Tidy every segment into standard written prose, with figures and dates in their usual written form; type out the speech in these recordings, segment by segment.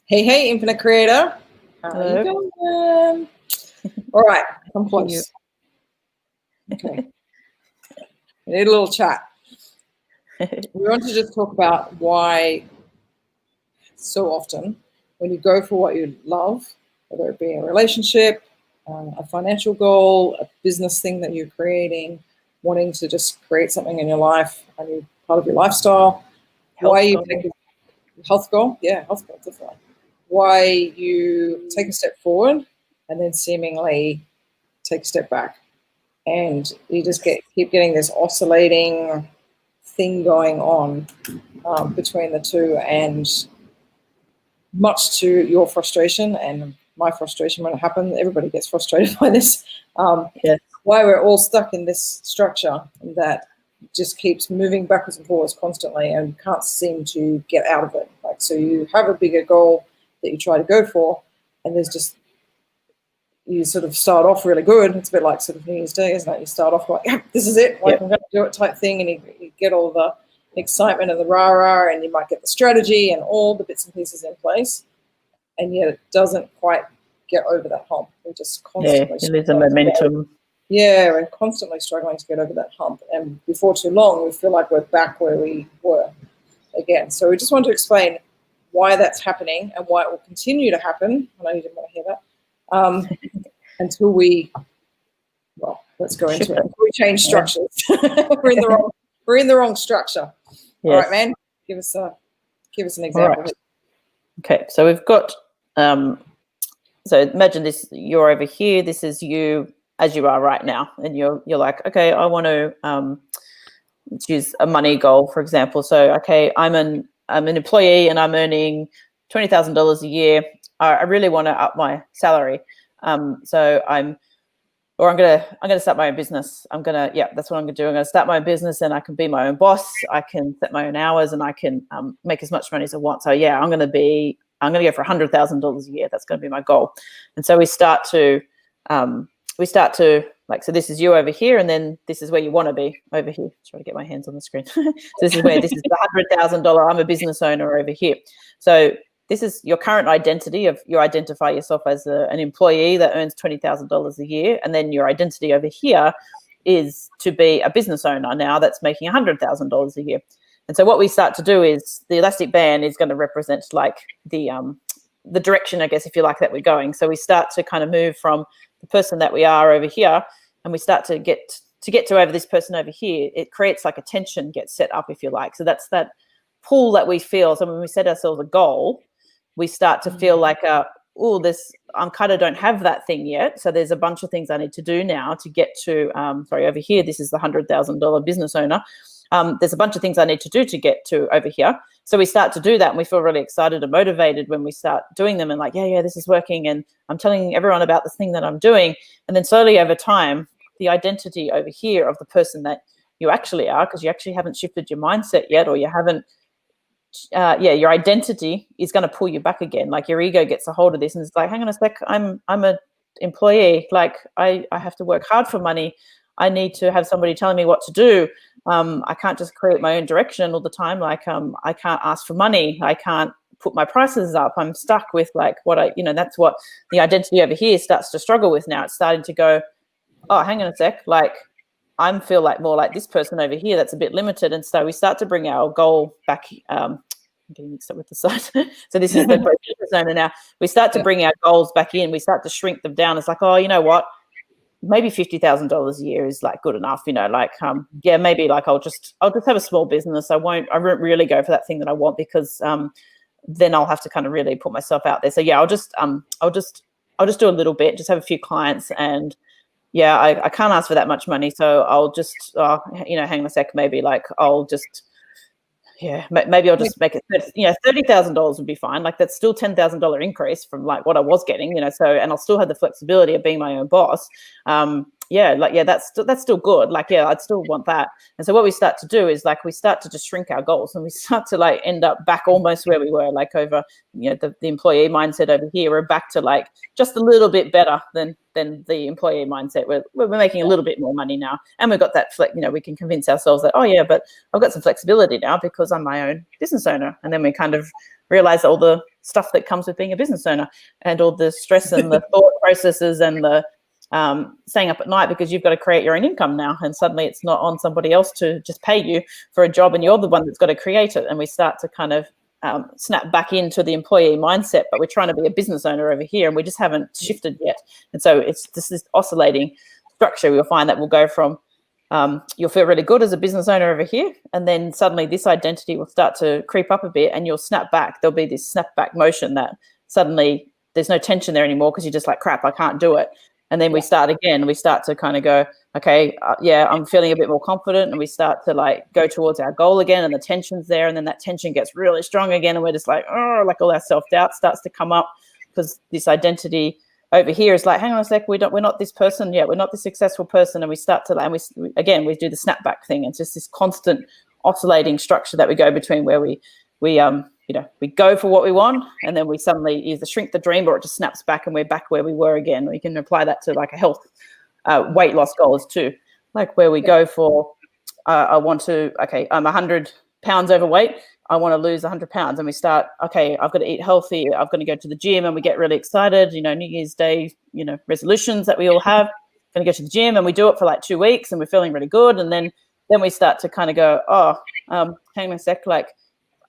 Hey, Infinite Creator. How are you going? All right, come close. Okay. We need a little chat. We want to just talk about why so often when you go for what you love, whether it be a relationship, a financial goal, a business thing that you're creating, wanting to just create something in your life, a new part of your lifestyle, why you take a health goal, health goal, definitely. Why you take a step forward and then seemingly take a step back, and you just keep getting this oscillating thing going on between the two, and much to your frustration and my frustration when it happens. Everybody gets frustrated by this. Why we're all stuck in this structure that just keeps moving backwards and forwards constantly and can't seem to get out of it. Like, so you have a bigger goal that you try to go for, and there's just, you sort of start off really good. It's a bit like sort of New Year's Day, isn't it? You start off like, yeah, this is it, like I'm going to do it type thing, and you get all the excitement and the rah-rah, and you might get the strategy and all the bits and pieces in place, and yet it doesn't quite get over that hump. We just constantly you lose the momentum. We're constantly struggling to get over that hump, and before too long we feel like we're back where we were again. So we just want to explain why that's happening and why it will continue to happen. I know you didn't want to hear that. Until we, well, let's go into it. Until we change structures. we're in the wrong structure. Yes. All right, man. Give us an example. Right. Okay, so we've got so imagine this, you're over here, this is you as you are right now, and you're like, okay, I want to choose a money goal, for example. So okay, I'm an employee and I'm earning $20,000 a year. I really want to up my salary. So I'm gonna start my own business. That's what I'm gonna do. I'm gonna start my own business, and I can be my own boss. I can set my own hours, and I can make as much money as I want. So yeah, I'm gonna go for $100,000 a year. That's gonna be my goal. And so we start to like, so this is you over here, and then this is where you want to be over here. Try to get my hands on the screen. So this is the $100,000. I'm a business owner over here. So this is your current identity of, you identify yourself as an employee that earns $20,000 a year. And then your identity over here is to be a business owner now that's making $100,000 a year. And so what we start to do is, the elastic band is going to represent like the direction, I guess, if you like, that we're going. So we start to kind of move from the person that we are over here, and we start to get to over this person over here. It creates like a tension gets set up, if you like. So that's that pull that we feel. So when we set ourselves a goal, we start to feel like, I kind of don't have that thing yet. So there's a bunch of things I need to do now to get to, over here, this is the $100,000 business owner. There's a bunch of things I need to do to get to over here. So we start to do that, and we feel really excited and motivated when we start doing them, and like, yeah, this is working, and I'm telling everyone about this thing that I'm doing. And then slowly over time, the identity over here of the person that you actually are, because you actually haven't shifted your mindset yet, or you haven't, your identity is going to pull you back again. Like, your ego gets a hold of this, and it's like, hang on a sec, I'm an employee. Like, I have to work hard for money. I need to have somebody telling me what to do. I can't just create my own direction all the time. Like, I can't ask for money. I can't put my prices up. I'm stuck with like that's what the identity over here starts to struggle with now. It's starting to go, oh, hang on a sec. Like, I feel like more like this person over here that's a bit limited. And so we start to bring our goal back. I'm getting mixed up with the side. So this is the business owner now. We start to bring our goals back in. We start to shrink them down. It's like, oh, you know what? Maybe $50,000 a year is like good enough, maybe like I'll just have a small business. I won't really go for that thing that I want, because then I'll have to kind of really put myself out there. So yeah, I'll just do a little bit, just have a few clients, and yeah, I can't ask for that much money. So I'll just, hang on a sec, maybe like I'll just, maybe I'll just make it, $30,000 would be fine. Like, that's still $10,000 increase from like what I was getting, so, and I'll still have the flexibility of being my own boss. That's still good. Like, I'd still want that. And so what we start to do is like, we start to just shrink our goals, and we start to like end up back almost where we were, like over, the employee mindset over here. We're back to like just a little bit better than the employee mindset. We're making a little bit more money now, and we've got that we can convince ourselves that, oh yeah, but I've got some flexibility now because I'm my own business owner. And then we kind of realize all the stuff that comes with being a business owner, and all the stress and the thought processes and the staying up at night because you've got to create your own income now, and suddenly it's not on somebody else to just pay you for a job, and you're the one that's got to create it. And we start to kind of snap back into the employee mindset, but we're trying to be a business owner over here, and we just haven't shifted yet. And so it's this oscillating structure. We'll find that we'll go from you'll feel really good as a business owner over here, and then suddenly this identity will start to creep up a bit, and you'll snap back. There'll be this snap back motion that suddenly there's no tension there anymore because you're just like, crap, I can't do it. And then we start again. We start to kind of go, okay, yeah, I'm feeling a bit more confident, and we start to like go towards our goal again, and the tension's there, and then that tension gets really strong again, and we're just like, oh, like all our self-doubt starts to come up because this identity over here is like, hang on a sec, we're not this person yet, we're not this successful person, and we start to, and we do the snapback thing. It's just this constant oscillating structure that we go between, where we go for what we want, and then we suddenly either shrink the dream or it just snaps back and we're back where we were again. We can apply that to like a health weight loss goals too, like where we go for, I'm 100 pounds overweight, I want to lose 100 pounds, and we start, okay, I've got to eat healthy, I've got to go to the gym, and we get really excited, New Year's Day, resolutions that we all have, going to go to the gym, and we do it for like 2 weeks and we're feeling really good. And then we start to kind of go, hang on a sec, like,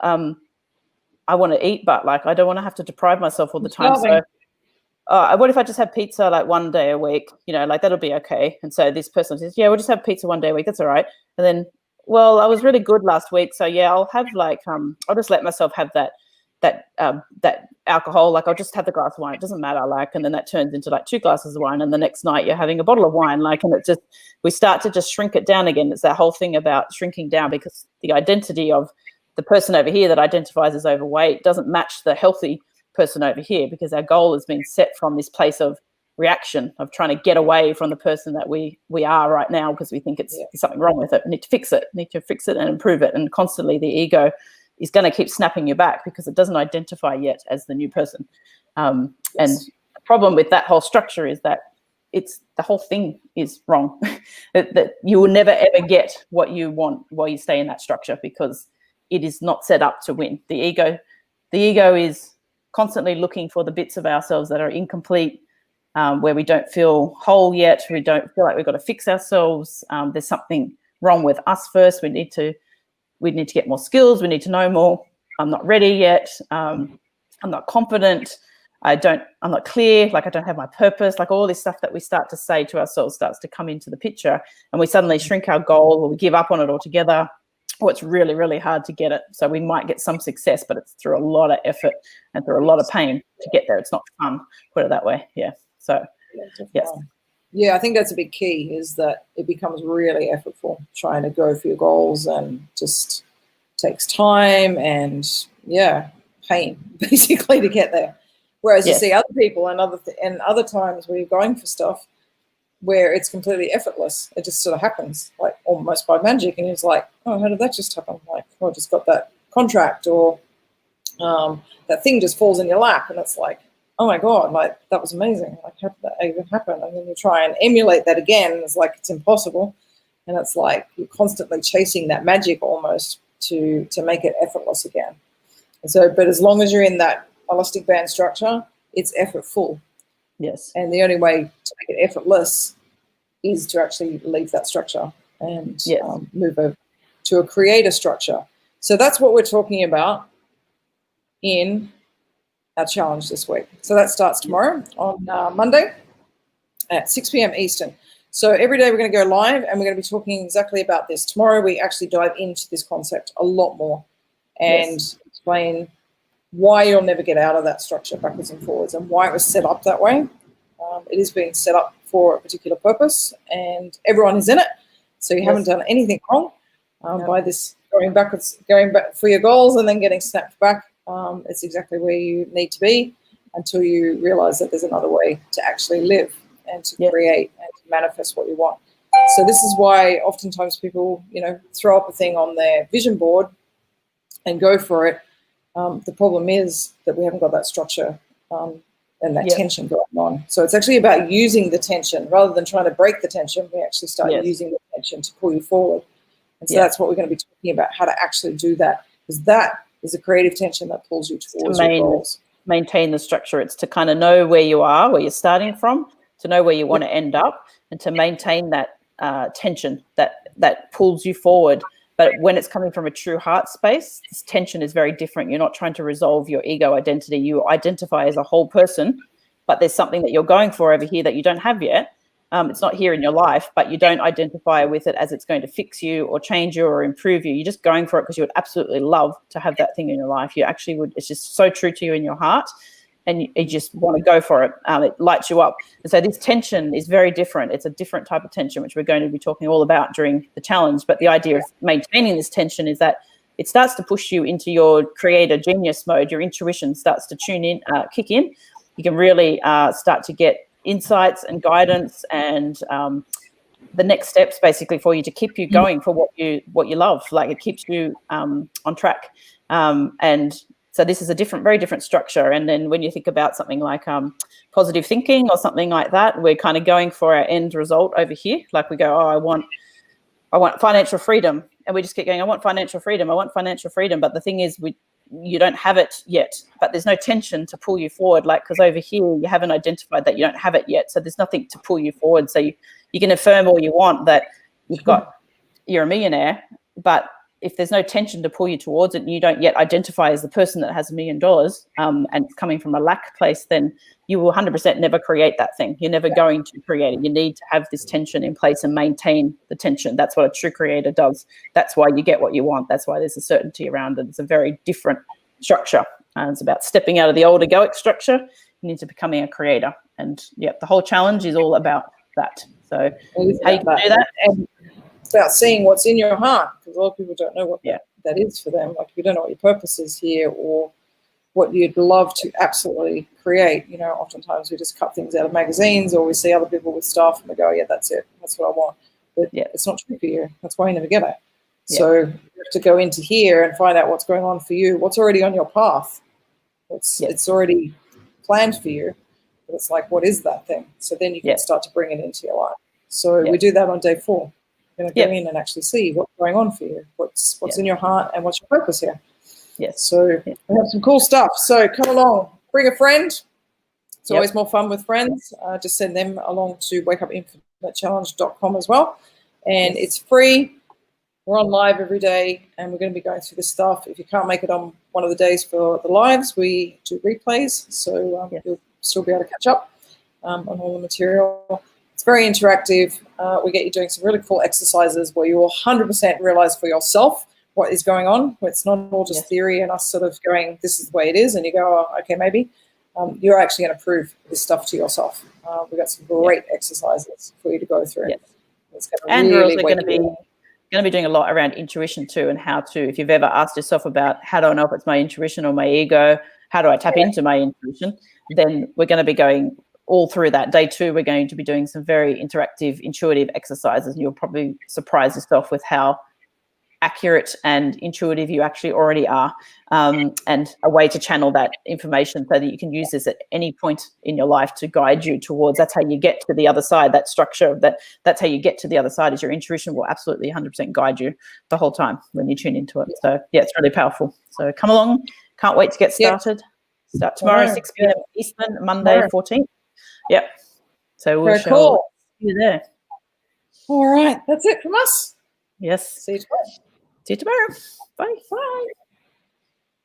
I want to eat, but like, I don't want to have to deprive myself all the time. So what if I just have pizza like 1 day a week, like that'll be okay. And so this person says, yeah, we'll just have pizza 1 day a week. That's all right. And then, well, I was really good last week, so yeah, I'll have like, I'll just let myself have that alcohol. Like I'll just have the glass of wine. It doesn't matter. Like, and then that turns into like 2 glasses of wine. And the next night you're having a bottle of wine. Like, and we start to just shrink it down again. It's that whole thing about shrinking down, because the identity of the person over here that identifies as overweight doesn't match the healthy person over here, because our goal has been set from this place of reaction, of trying to get away from the person that we are right now, because we think it's something wrong with it. We need to fix it and improve it. And constantly the ego is going to keep snapping you back because it doesn't identify yet as the new person. And the problem with that whole structure is that the whole thing is wrong. that you will never ever get what you want while you stay in that structure, because it is not set up to win. The ego is constantly looking for the bits of ourselves that are incomplete, where we don't feel whole yet. We don't feel like we've got to fix ourselves. There's something wrong with us first. We need to get more skills. We need to know more. I'm not ready yet. I'm not confident. I'm not clear. Like I don't have my purpose. Like all this stuff that we start to say to ourselves starts to come into the picture, and we suddenly shrink our goal, or we give up on it altogether. Or it's really, really hard to get it. So we might get some success, but it's through a lot of effort and through a lot of pain to get there. It's not fun, put it that way. Yeah. So, yes. Yeah, I think that's a big key, is that it becomes really effortful trying to go for your goals, and just takes time and, pain basically to get there. Whereas you see other people and other times where you're going for stuff where it's completely effortless. It just sort of happens, like almost by magic. And it's like, oh, how did that just happen? Like, oh, I just got that contract, or that thing just falls in your lap, and it's like, oh my God, like that was amazing. Like, how did that even happen? And then you try and emulate that again, and it's like, it's impossible. And it's like you're constantly chasing that magic almost to make it effortless again. And so, but as long as you're in that elastic band structure, it's effortful. Yes. And the only way to make it effortless is to actually leave that structure and move over to a creator structure. So that's what we're talking about in our challenge this week. So that starts tomorrow on Monday at 6 p.m. Eastern. So every day we're going to go live, and we're going to be talking exactly about this. Tomorrow we actually dive into this concept a lot more and explain why you'll never get out of that structure backwards and forwards, and why it was set up that way. It is being set up for a particular purpose, and everyone is in it. So you haven't done anything wrong by this going back for your goals and then getting snapped back. It's exactly where you need to be until you realize that there's another way to actually live and to create and to manifest what you want. So this is why oftentimes people, throw up a thing on their vision board and go for it. The problem is that we haven't got that structure and that tension going on. So it's actually about using the tension rather than trying to break the tension. We actually start using the tension to pull you forward. And so that's what we're going to be talking about, how to actually do that, because that is a creative tension that pulls you towards your goals. maintain the structure. It's to kind of know where you are, where you're starting from, to know where you want to end up, and to maintain that tension that pulls you forward. But when it's coming from a true heart space, this tension is very different. You're not trying to resolve your ego identity. You identify as a whole person, but there's something that you're going for over here that you don't have yet. It's not here in your life, but you don't identify with it as it's going to fix you or change you or improve you. You're just going for it because you would absolutely love to have that thing in your life. You actually would. It's just so true to you in your heart, and you just want to go for it. It lights you up. And so this tension is very different. It's a different type of tension, which we're going to be talking all about during the challenge. But the idea of maintaining this tension is that it starts to push you into your creator genius mode. Your intuition starts to kick in. You can really start to get insights and guidance and the next steps basically for you to keep you going for what you love. Like it keeps you on track. And so this is a very different structure. And then when you think about something like positive thinking or something like that, we're kind of going for our end result over here. Like we go, oh, I want financial freedom. And we just keep going, I want financial freedom. I want financial freedom. But the thing is, you don't have it yet, but there's no tension to pull you forward. Like, because over here, you haven't identified that you don't have it yet. So there's nothing to pull you forward. So you can affirm all you want that you're a millionaire, but if there's no tension to pull you towards it and you don't yet identify as the person that has $1 million and it's coming from a lack place, then you will 100% never create that thing. You're never going to create it. You need to have this tension in place and maintain the tension. That's what a true creator does. That's why you get what you want. That's why there's a certainty around it. It's a very different structure. It's about stepping out of the old egoic structure and into becoming a creator. And the whole challenge is all about that. So how you can do that. And it's about seeing what's in your heart, because a lot of people don't know what that is for them. Like, if you don't know what your purpose is here or what you'd love to absolutely create, oftentimes we just cut things out of magazines or we see other people with stuff and we go, yeah, that's it. That's what I want. But it's not true for you. That's why you never get it. Yeah. So you have to go into here and find out what's going on for you, what's already on your path. It's already planned for you. But it's like, what is that thing? So then you can start to bring it into your life. So we do that on day 4. You're going to go in and actually see what's going on for you, what's in your heart and what's your purpose here. Yes. So we have some cool stuff. So come along, bring a friend. It's always more fun with friends. Just send them along to wakeupinfinitechallenge.com as well. And it's free. We're on live every day and we're going to be going through this stuff. If you can't make it on one of the days for the lives, we do replays. So you'll still be able to catch up on all the material. It's very interactive. We get you doing some really cool exercises where you will 100% realize for yourself what is going on. It's not all just theory and us sort of going, this is the way it is, and you go, oh, okay, maybe. You're actually going to prove this stuff to yourself. We've got some great exercises for you to go through. It's and we're also going to be doing a lot around intuition too, and how to, if you've ever asked yourself about how do I know if it's my intuition or my ego, how do I tap into my intuition, then we're going to be going all through that. Day 2, we're going to be doing some very interactive, intuitive exercises, and you'll probably surprise yourself with how accurate and intuitive you actually already are, and a way to channel that information so that you can use this at any point in your life to guide you towards. That's how you get to the other side. That structure, that's how you get to the other side, is your intuition will absolutely 100% guide you the whole time when you tune into it. So it's really powerful. So come along. Can't wait to get started. Start tomorrow, 6 p.m. Eastern, Monday, 14th. Yep. So we shall see you there. All right. That's it from us. Yes. See you tomorrow. See you tomorrow. Bye. Bye.